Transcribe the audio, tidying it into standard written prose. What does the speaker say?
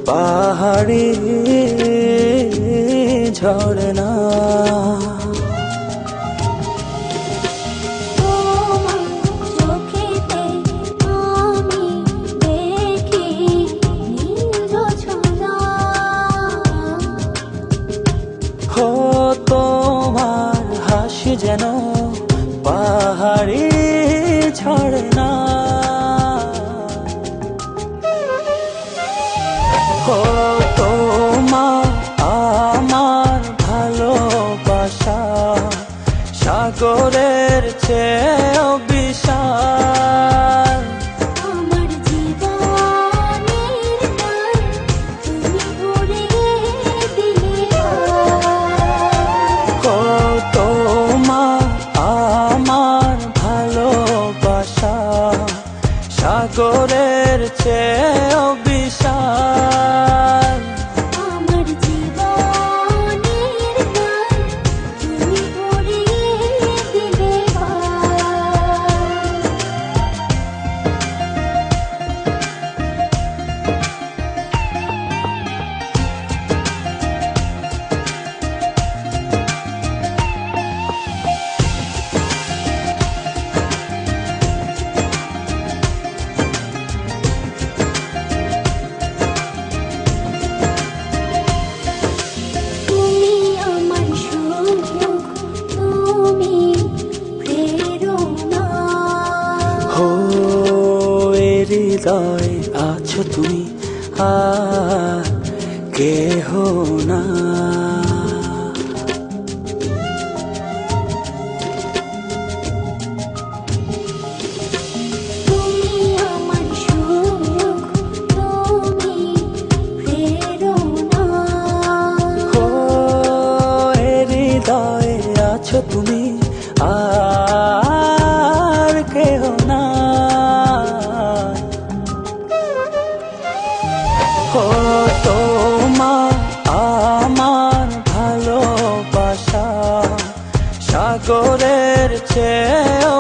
পাহাড়ি ঝরনা। ও তোমার হাসি যেন পাহাড়ি ঝরনা। ও তোমার আমার ভালোবাসা সাগরের চেয়েও বিশাল। আমার জীবনের গান তুমি ভরিয়ে দিলে। ও তোমার আমার ভালোবাসা সাগরের চেয়েও বিশাল। আমার জীবনের গান তুমি ভরিয়ে দিলে। তুমি আমার সুখ, তুমি প্রেরণা। ও এ হৃদয় আছো তুমি আর কেহ না। তুমি আমার সুখ, তুমি প্রেরণা। ও এ হৃদয় আছো তুমি আর কেহ না। ও তোমার আমার ভালোবাসা সাগরের চেয়েও